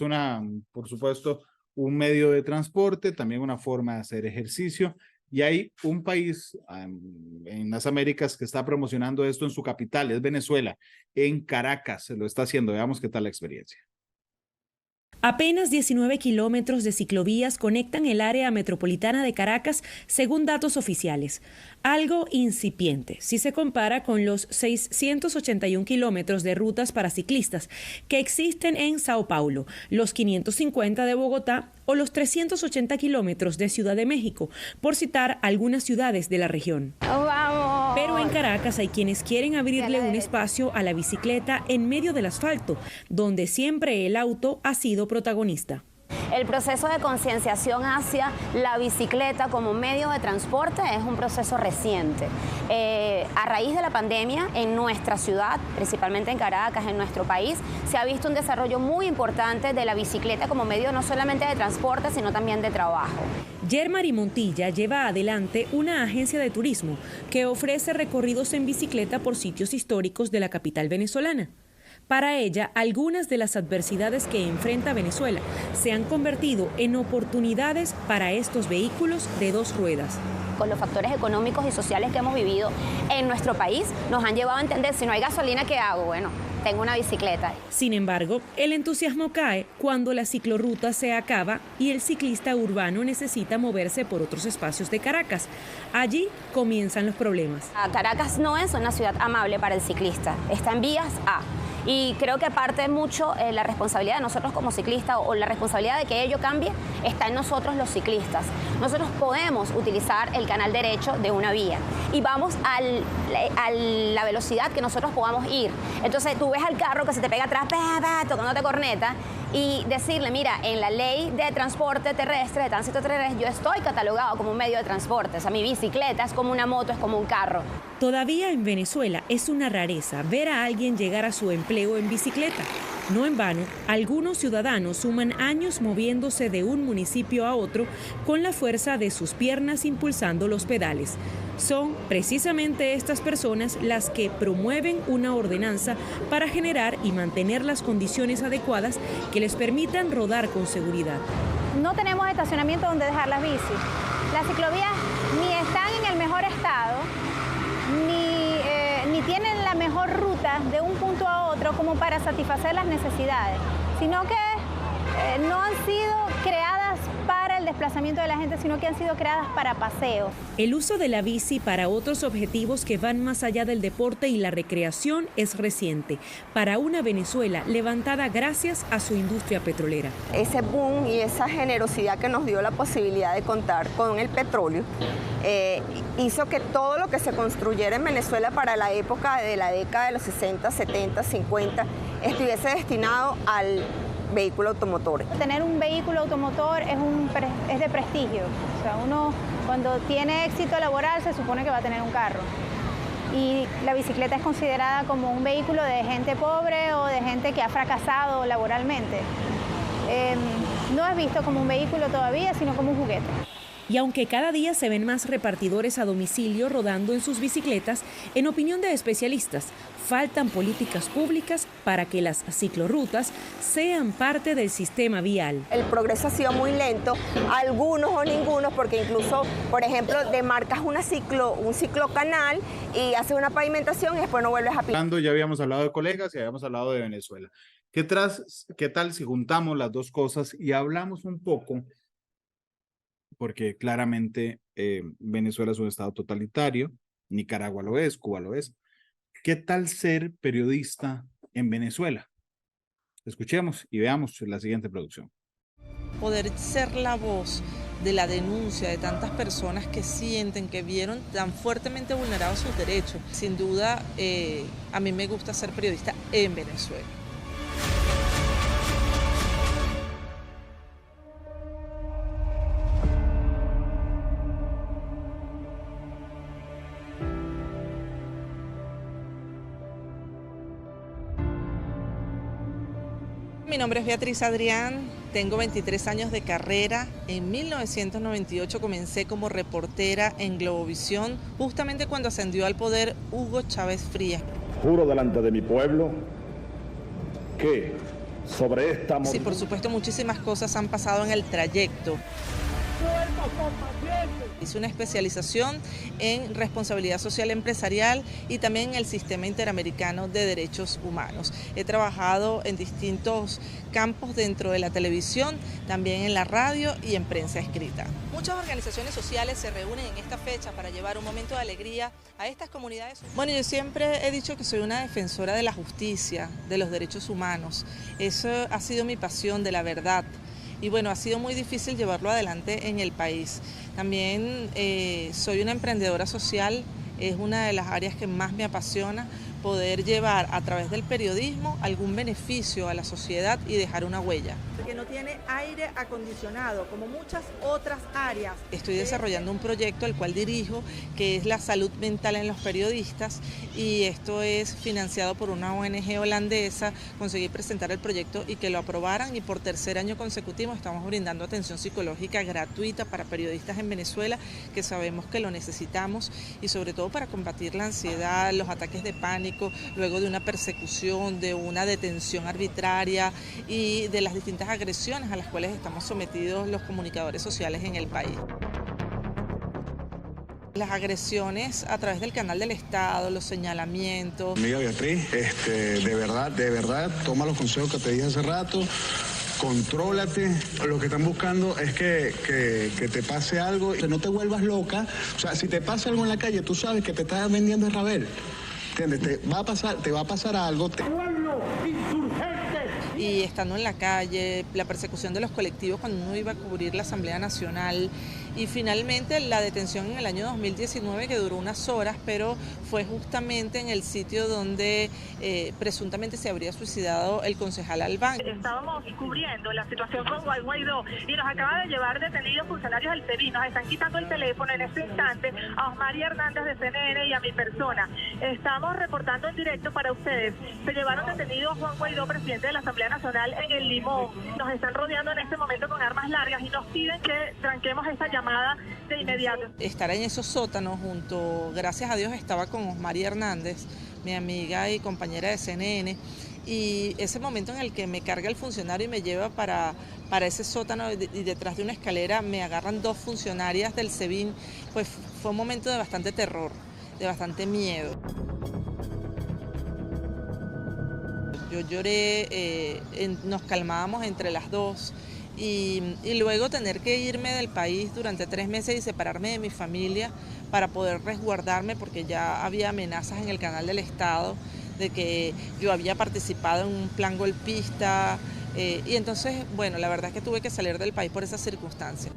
por supuesto, un medio de transporte, también una forma de hacer ejercicio. Y hay un país en las Américas que está promocionando esto en su capital, es Venezuela. En Caracas se lo está haciendo. Veamos qué tal la experiencia. Apenas 19 kilómetros de ciclovías conectan el área metropolitana de Caracas, según datos oficiales. Algo incipiente si se compara con los 681 kilómetros de rutas para ciclistas que existen en Sao Paulo, los 550 de Bogotá o los 380 kilómetros de Ciudad de México, por citar algunas ciudades de la región. ¡Vamos! Pero en Caracas hay quienes quieren abrirle un espacio a la bicicleta en medio del asfalto, donde siempre el auto ha sido protagonista. El proceso de concienciación hacia la bicicleta como medio de transporte es un proceso reciente. A raíz de la pandemia, en nuestra ciudad, principalmente en Caracas, en nuestro país, se ha visto un desarrollo muy importante de la bicicleta como medio no solamente de transporte, sino también de trabajo. Yermari Montilla lleva adelante una agencia de turismo que ofrece recorridos en bicicleta por sitios históricos de la capital venezolana. Para ella, algunas de las adversidades que enfrenta Venezuela se han convertido en oportunidades para estos vehículos de dos ruedas. Con los factores económicos y sociales que hemos vivido en nuestro país, nos han llevado a entender, si no hay gasolina, ¿qué hago? Bueno, tengo una bicicleta. Sin embargo, el entusiasmo cae cuando la ciclorruta se acaba y el ciclista urbano necesita moverse por otros espacios de Caracas. Allí comienzan los problemas. Caracas no es una ciudad amable para el ciclista, está en vías A. Y creo que parte mucho la responsabilidad de nosotros como ciclistas o la responsabilidad de que ello cambie está en nosotros los ciclistas. Nosotros podemos utilizar el canal derecho de una vía y vamos a la velocidad que nosotros podamos ir. Entonces tú ves al carro que se te pega atrás, tocándote corneta y decirle, mira, en la ley de transporte terrestre, de tránsito terrestre, yo estoy catalogado como un medio de transporte. O sea, mi bicicleta es como una moto, es como un carro. Todavía en Venezuela es una rareza ver a alguien llegar a su empleo en bicicleta. No en vano, algunos ciudadanos suman años moviéndose de un municipio a otro con la fuerza de sus piernas impulsando los pedales. Son precisamente estas personas las que promueven una ordenanza para generar y mantener las condiciones adecuadas que les permitan rodar con seguridad. No tenemos estacionamiento donde dejar las bicis. Las ciclovías ni están en el mejor estado, ni tienen la mejor ruta de un punto a otro como para satisfacer las necesidades, sino que no han sido creadas para el desplazamiento de la gente, sino que han sido creadas para paseos. El uso de la bici para otros objetivos que van más allá del deporte y la recreación es reciente para una Venezuela levantada gracias a su industria petrolera. Ese boom y esa generosidad que nos dio la posibilidad de contar con el petróleo hizo que todo lo que se construyera en Venezuela para la época de la década de los 60, 70, 50 estuviese destinado al vehículo automotor. Tener un vehículo automotor es de prestigio. O sea, uno cuando tiene éxito laboral se supone que va a tener un carro. Y la bicicleta es considerada como un vehículo de gente pobre o de gente que ha fracasado laboralmente. No es visto como un vehículo todavía, sino como un juguete. Y aunque cada día se ven más repartidores a domicilio rodando en sus bicicletas, en opinión de especialistas, faltan políticas públicas para que las ciclorrutas sean parte del sistema vial. El progreso ha sido muy lento, algunos o ningunos, porque incluso, por ejemplo, demarcas un ciclocanal y haces una pavimentación y después no vuelves a pintar. Ya habíamos hablado de colegas y habíamos hablado de Venezuela. ¿Qué tal si juntamos las dos cosas y hablamos un poco? Porque claramente Venezuela es un estado totalitario, Nicaragua lo es, Cuba lo es. ¿Qué tal ser periodista en Venezuela? Escuchemos y veamos la siguiente producción. Poder ser la voz de la denuncia de tantas personas que sienten, que vieron tan fuertemente vulnerados sus derechos. Sin duda, a mí me gusta ser periodista en Venezuela. Mi nombre es Beatriz Adrián, tengo 23 años de carrera. En 1998 comencé como reportera en Globovisión, justamente cuando ascendió al poder Hugo Chávez Frías. Juro delante de mi pueblo que sobre esta... Sí, por supuesto, muchísimas cosas han pasado en el trayecto. Hice una especialización en responsabilidad social empresarial y también en el Sistema Interamericano de Derechos Humanos. He trabajado en distintos campos dentro de la televisión, también en la radio y en prensa escrita. Muchas organizaciones sociales se reúnen en esta fecha para llevar un momento de alegría a estas comunidades. Bueno, yo siempre he dicho que soy una defensora de la justicia, de los derechos humanos. Eso ha sido mi pasión, de la verdad. Y bueno, ha sido muy difícil llevarlo adelante en el país. También soy una emprendedora social, es una de las áreas que más me apasiona, poder llevar a través del periodismo algún beneficio a la sociedad y dejar una huella. Que no tiene aire acondicionado, como muchas otras áreas. Estoy desarrollando un proyecto, el cual dirijo, que es la salud mental en los periodistas, y esto es financiado por una ONG holandesa. Conseguí presentar el proyecto y que lo aprobaran, y por tercer año consecutivo estamos brindando atención psicológica gratuita para periodistas en Venezuela, que sabemos que lo necesitamos, y sobre todo para combatir la ansiedad, los ataques de pánico, luego de una persecución, de una detención arbitraria y de las distintas agresiones a las cuales estamos sometidos los comunicadores sociales en el país. Las agresiones a través del canal del Estado, los señalamientos. Amiga Beatriz, de verdad, toma los consejos que te dije hace rato, contrólate. Lo que están buscando es que te pase algo, que no te vuelvas loca. O sea, si te pasa algo en la calle, tú sabes que te estás vendiendo el rabel. ¿Entiendes? Te va a pasar algo. Y estando en la calle, la persecución de los colectivos cuando uno iba a cubrir la Asamblea Nacional, y finalmente la detención en el año 2019 que duró unas horas, pero fue justamente en el sitio donde presuntamente se habría suicidado el concejal Albán. Estábamos cubriendo la situación con Juan Guaidó y nos acaba de llevar detenidos funcionarios del CEBI. Nos están quitando el teléfono en este instante a Osmaria Hernández de CNN y a mi persona. Estamos reportando en directo para ustedes. Se llevaron detenidos a Juan Guaidó, presidente de la Asamblea Nacional, en el Limón. Nos están rodeando en este momento con armas largas y nos piden que tranquemos esta llamada de inmediato. Estar en esos sótanos junto, gracias a Dios, estaba con Osmaria Hernández, mi amiga y compañera de CNN, y ese momento en el que me carga el funcionario y me lleva para ese sótano, y detrás de una escalera me agarran dos funcionarias del SEBIN, pues fue un momento de bastante terror, de bastante miedo. Yo lloré, nos calmábamos entre las dos y luego tener que irme del país durante 3 meses y separarme de mi familia para poder resguardarme, porque ya había amenazas en el canal del Estado de que yo había participado en un plan golpista y entonces, bueno, la verdad es que tuve que salir del país por esas circunstancias.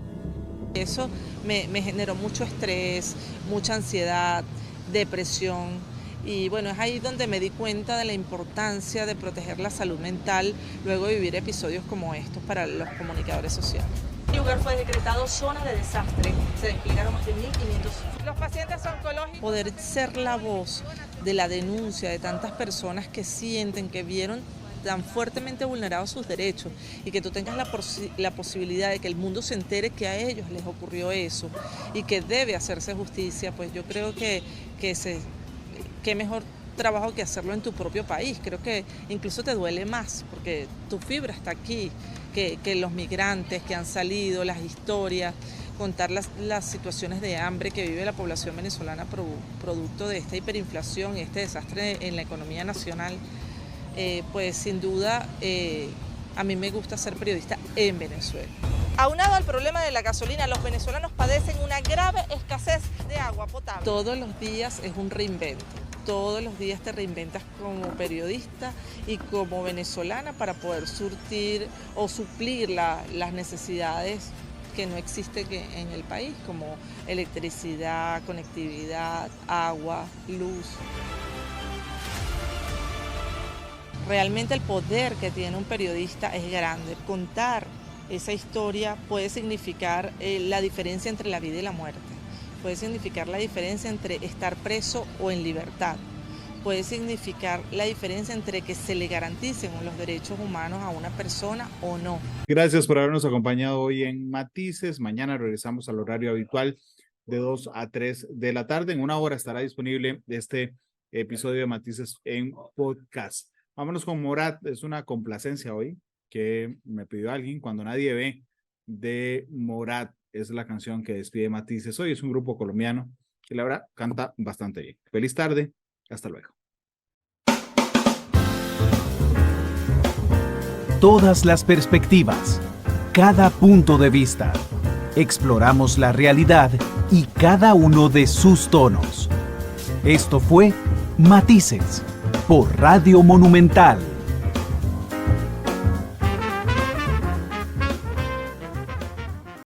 Eso me generó mucho estrés, mucha ansiedad, depresión. Y bueno, es ahí donde me di cuenta de la importancia de proteger la salud mental luego de vivir episodios como estos para los comunicadores sociales. El lugar fue decretado zona de desastre. Se desplegaron más de 1.500. Los pacientes oncológicos. Poder ser la voz de la denuncia de tantas personas que sienten, que vieron tan fuertemente vulnerados sus derechos y que tú tengas la posibilidad de que el mundo se entere que a ellos les ocurrió eso y que debe hacerse justicia, pues yo creo que qué mejor trabajo que hacerlo en tu propio país. Creo que incluso te duele más porque tu fibra está aquí, que los migrantes que han salido, las historias, contar las situaciones de hambre que vive la población venezolana producto de esta hiperinflación y este desastre en la economía nacional. Pues sin duda a mí me gusta ser periodista en Venezuela. Aunado al problema de la gasolina, los venezolanos padecen una grave escasez de agua potable. Todos los días es un reinvento. Todos los días te reinventas como periodista y como venezolana para poder surtir o suplir las necesidades que no existen en el país, como electricidad, conectividad, agua, luz. Realmente el poder que tiene un periodista es grande. Contar esa historia puede significar la diferencia entre la vida y la muerte. Puede significar la diferencia entre estar preso o en libertad. Puede significar la diferencia entre que se le garanticen los derechos humanos a una persona o no. Gracias por habernos acompañado hoy en Matices. Mañana regresamos al horario habitual de 2 a 3 de la tarde. En 1 hora estará disponible este episodio de Matices en podcast. Vámonos con Morat. Es una complacencia hoy que me pidió alguien, Cuando nadie ve, de Morat. Es la canción que despide Matices hoy. Es un grupo colombiano que la verdad canta bastante bien. Feliz tarde. Hasta luego. Todas las perspectivas, cada punto de vista. Exploramos la realidad y cada uno de sus tonos. Esto fue Matices por Radio Monumental.